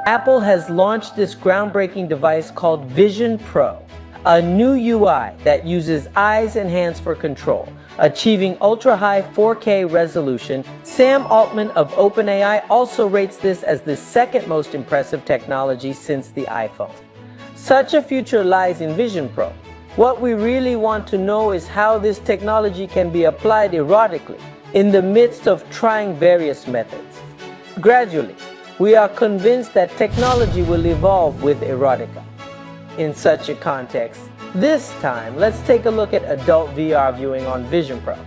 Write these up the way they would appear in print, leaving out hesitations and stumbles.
Apple has launched this groundbreaking device called Vision Pro, a new UI that uses eyes and hands for control, achieving ultra-high 4K resolution. Sam Altman of OpenAI also rates this as the second most impressive technology since the iPhone. Such a future lies in Vision Pro. What we really want to know is how this technology can be applied erotically in the midst of trying various methods. Gradually, we are convinced that technology will evolve with erotica. In such a context, this time, let's take a look at adult VR viewing on Vision Pro.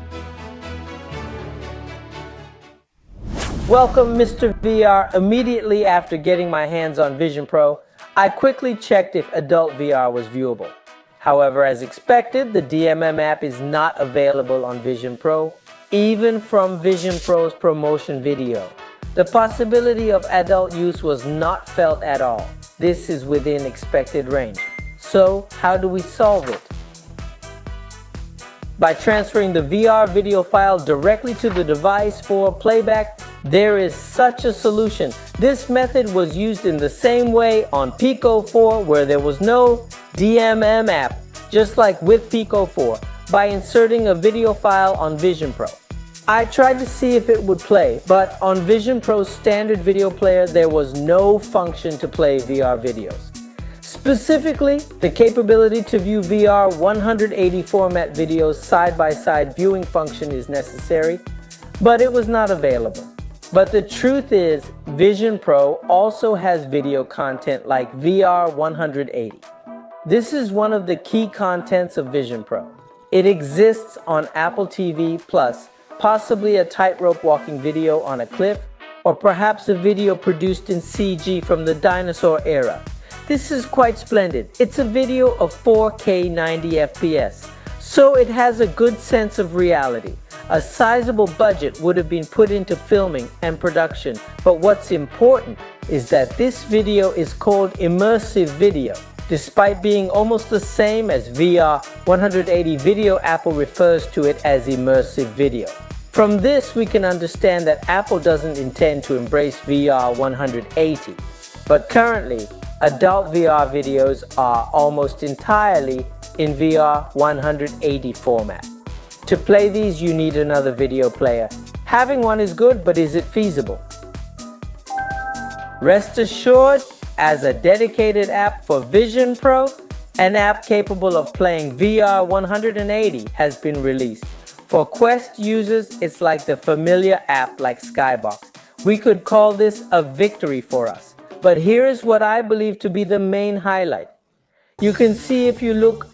Welcome, Mr. VR. Immediately after getting my hands on Vision Pro, I quickly checked if adult VR was viewable. However, as expected, the DMM app is not available on Vision Pro, even from Vision Pro's promotion video. The possibility of adult use was not felt at all. This is within expected range. So, how do we solve it? By transferring the VR video file directly to the device for playback, there is such a solution. This method was used in the same way on Pico 4, where there was no DMM app, just like with Pico 4, by inserting a video file on Vision Pro. I tried to see if it would play, but on Vision Pro's standard video player, there was no function to play VR videos. Specifically, the capability to view VR 180 format videos side-by-side viewing function is necessary, but it was not available. But the truth is, Vision Pro also has video content like VR 180. This is one of the key contents of Vision Pro. It exists on Apple TV+, possibly a tightrope walking video on a cliff, or perhaps a video produced in CG from the dinosaur era. This is quite splendid. It's a video of 4K 90 FPS, so it has a good sense of reality. A sizable budget would have been put into filming and production, but what's important is that this video is called immersive video. Despite being almost the same as VR 180 video, Apple refers to it as immersive video. From this, we can understand that Apple doesn't intend to embrace VR 180, but currently, adult VR videos are almost entirely in VR 180 format. To play these, you need another video player. Having one is good, but is it feasible? Rest assured, as a dedicated app for Vision Pro, an app capable of playing VR 180 has been released. For Quest users, it's like the familiar app like Skybox. We could call this a victory for us. But here is what I believe to be the main highlight. You can see if you look,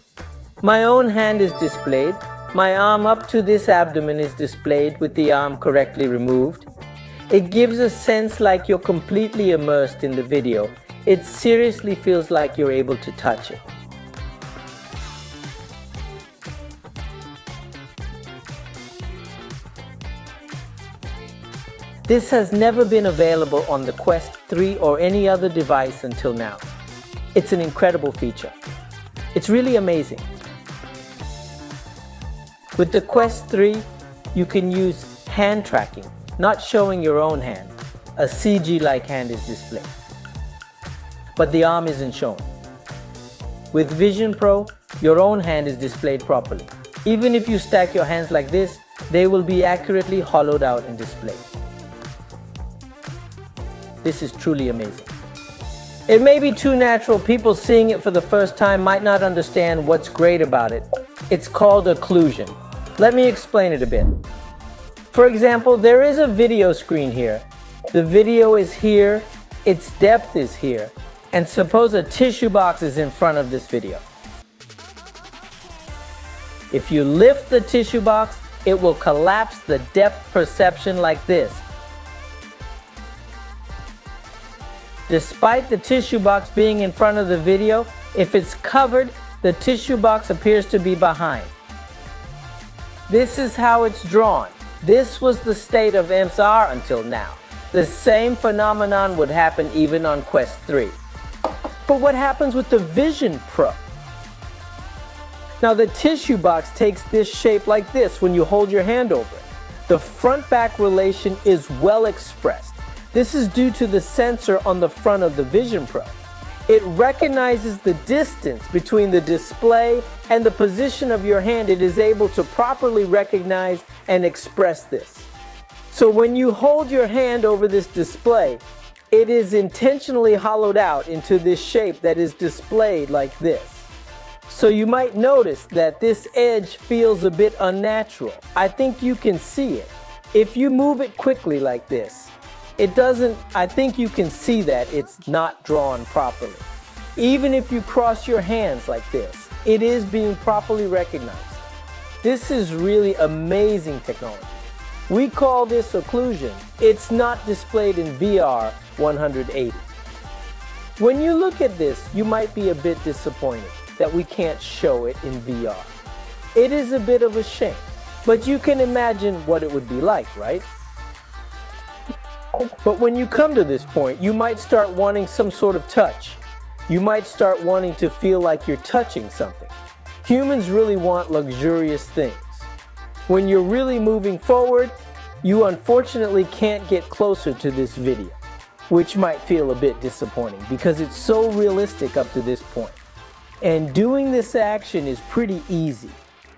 my own hand is displayed. My arm up to this abdomen is displayed with the arm correctly removed. It gives a sense like you're completely immersed in the video. It seriously feels like you're able to touch it. This has never been available on the Quest 3 or any other device until now. It's an incredible feature. It's really amazing. With the Quest 3, you can use hand tracking, not showing your own hand. A CG-like hand is displayed, but the arm isn't shown. With Vision Pro, your own hand is displayed properly. Even if you stack your hands like this, they will be accurately hollowed out and displayed. This is truly amazing. It may be too natural. People seeing it for the first time might not understand what's great about it. It's called occlusion. Let me explain it a bit. For example, there is a video screen here. The video is here, its depth is here, and suppose a tissue box is in front of this video. If you lift the tissue box, it will collapse the depth perception like this. Despite the tissue box being in front of the video, if it's covered, the tissue box appears to be behind. This is how it's drawn. This was the state of MSR until now. The same phenomenon would happen even on Quest 3. But what happens with the Vision Pro? Now the tissue box takes this shape like this when you hold your hand over it. The front-back relation is well expressed. This is due to the sensor on the front of the Vision Pro. It recognizes the distance between the display and the position of your hand. It is able to properly recognize and express this. So when you hold your hand over this display, it is intentionally hollowed out into this shape that is displayed like this. So you might notice that this edge feels a bit unnatural. I think you can see it. If you move it quickly like this, I think you can see that it's not drawn properly. Even if you cross your hands like this, it is being properly recognized. This is really amazing technology. We call this occlusion. It's not displayed in VR 180. When you look at this, you might be a bit disappointed that we can't show it in VR. It is a bit of a shame, but you can imagine what it would be like, right? But when you come to this point, you might start wanting some sort of touch. You might start wanting to feel like you're touching something. Humans really want luxurious things. When you're really moving forward, you unfortunately can't get closer to this video, which might feel a bit disappointing because it's so realistic up to this point. And doing this action is pretty easy.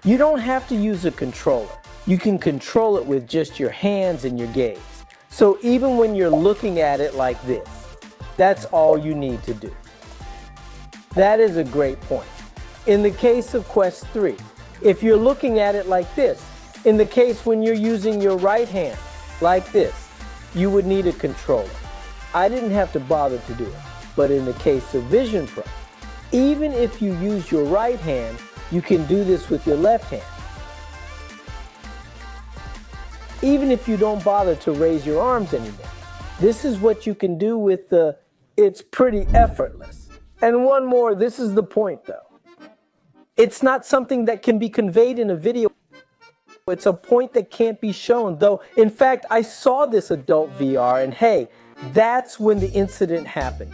You don't have to use a controller. You can control it with just your hands and your gaze. So even when you're looking at it like this, that's all you need to do. That is a great point. In the case of Quest 3, if you're looking at it like this, in the case when you're using your right hand like this, you would need a controller. I didn't have to bother to do it, but in the case of Vision Pro, even if you use your right hand, you can do this with your left hand. Even if you don't bother to raise your arms anymore. This is what you can do with it's pretty effortless. And one more, this is the point though. It's not something that can be conveyed in a video. It's a point that can't be shown, though. In fact, I saw this adult VR and hey, that's when the incident happened.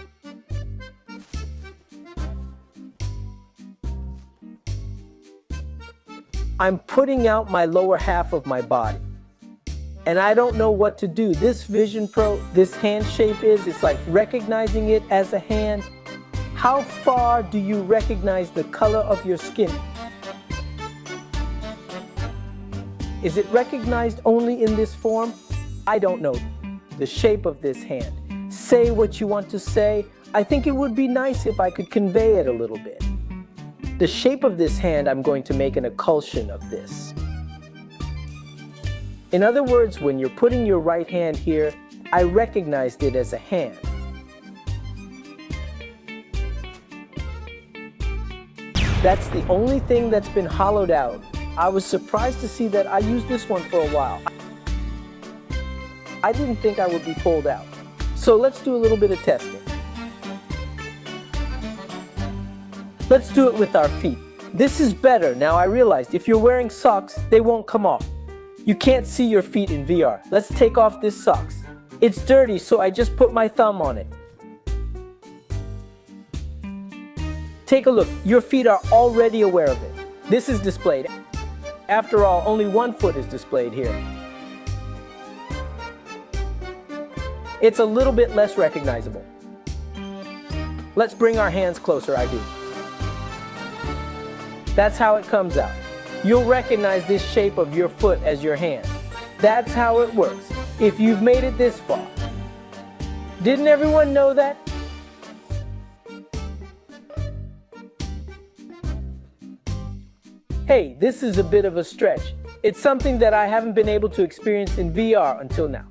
I'm putting out my lower half of my body. And I don't know what to do. This Vision Pro, this hand shape it's like recognizing it as a hand. How far do you recognize the color of your skin? Is it recognized only in this form? I don't know. The shape of this hand. Say what you want to say. I think it would be nice if I could convey it a little bit. The shape of this hand, I'm going to make an occlusion of this. In other words, when you're putting your right hand here, I recognized it as a hand. That's the only thing that's been hollowed out. I was surprised to see that I used this one for a while. I didn't think I would be pulled out. So let's do a little bit of testing. Let's do it with our feet. This is better. Now I realized if you're wearing socks, they won't come off. You can't see your feet in VR. Let's take off this socks. It's dirty, so I just put my thumb on it. Take a look. Your feet are already aware of it. This is displayed. After all, only one foot is displayed here. It's a little bit less recognizable. Let's bring our hands closer, I do. That's how it comes out. You'll recognize this shape of your foot as your hand. That's how it works, if you've made it this far. Didn't everyone know that? Hey, this is a bit of a stretch. It's something that I haven't been able to experience in VR until now.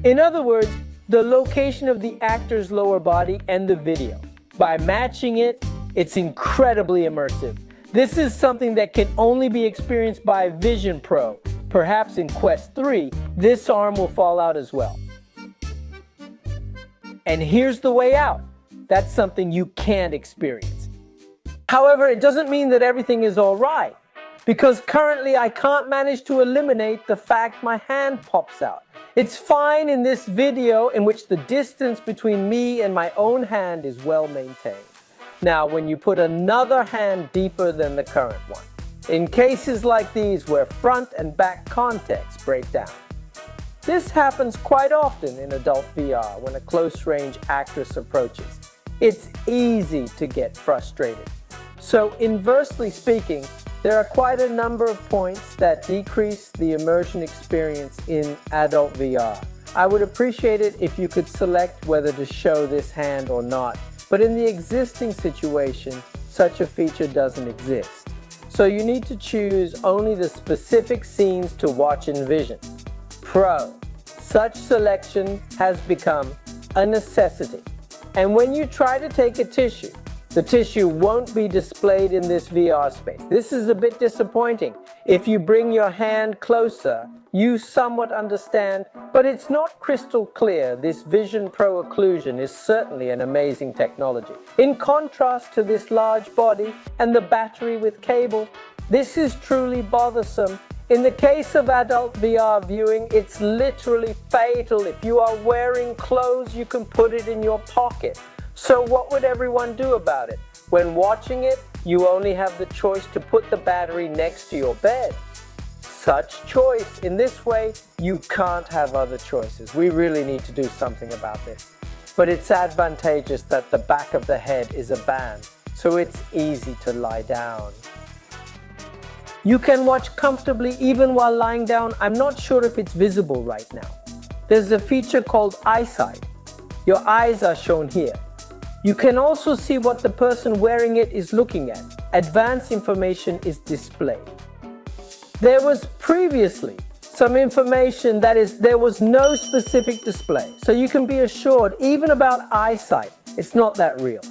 In other words, the location of the actor's lower body and the video. By matching it, it's incredibly immersive. This is something that can only be experienced by Vision Pro. Perhaps in Quest 3, this arm will fall out as well. And here's the way out. That's something you can't experience. However, it doesn't mean that everything is all right, because currently I can't manage to eliminate the fact my hand pops out. It's fine in this video in which the distance between me and my own hand is well maintained. Now, when you put another hand deeper than the current one, in cases like these where front and back contexts break down, This happens quite often in adult VR when a close-range actress approaches. It's easy to get frustrated. So inversely speaking, there are quite a number of points that decrease the immersion experience in adult VR. I would appreciate it if you could select whether to show this hand or not, but in the existing situation, such a feature doesn't exist. So you need to choose only the specific scenes to watch in Vision Pro. Such selection has become a necessity. And when you try to take a tissue, the tissue won't be displayed in this VR space. This is a bit disappointing. If you bring your hand closer, you somewhat understand, but it's not crystal clear. This Vision Pro Occlusion is certainly an amazing technology. In contrast to this large body and the battery with cable, this is truly bothersome. In the case of adult VR viewing, it's literally fatal. If you are wearing clothes, you can put it in your pocket. So what would everyone do about it? When watching it, you only have the choice to put the battery next to your bed. Such choice. In this way, you can't have other choices. We really need to do something about this. But it's advantageous that the back of the head is a band, so it's easy to lie down. You can watch comfortably even while lying down. I'm not sure if it's visible right now. There's a feature called eyesight. Your eyes are shown here. You can also see what the person wearing it is looking at. Advanced information is displayed. There was previously some information, that is, there was no specific display. So you can be assured, even about eyesight, it's not that real.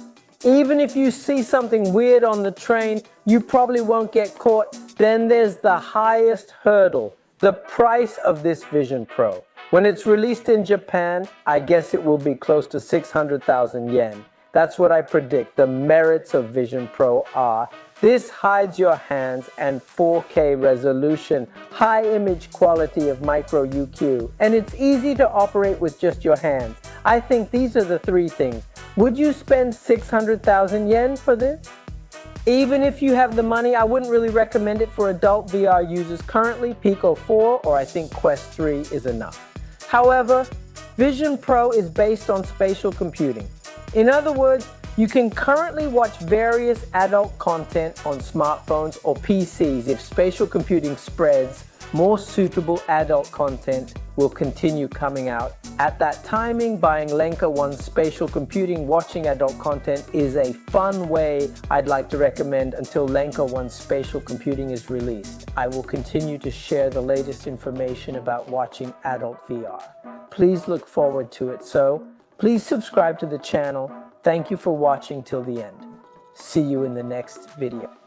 Even if you see something weird on the train, you probably won't get caught. Then there's the highest hurdle, the price of this Vision Pro. When it's released in Japan, I guess it will be close to 600,000 yen. That's what I predict the merits of Vision Pro are. This hides your hands and 4K resolution, high image quality of micro UQ, and it's easy to operate with just your hands. I think these are the three things. Would you spend 600,000 yen for this? Even if you have the money, I wouldn't really recommend it for adult VR users. Currently, Pico 4 or I think Quest 3 is enough. However, Vision Pro is based on spatial computing. In other words, you can currently watch various adult content on smartphones or PCs. If spatial computing spreads, more suitable adult content will continue coming out. At that timing, buying Lenka 1's spatial computing watching adult content is a fun way I'd like to recommend until Lenka 1's spatial computing is released. I will continue to share the latest information about watching adult VR. Please look forward to it. So, please subscribe to the channel. Thank you for watching till the end. See you in the next video.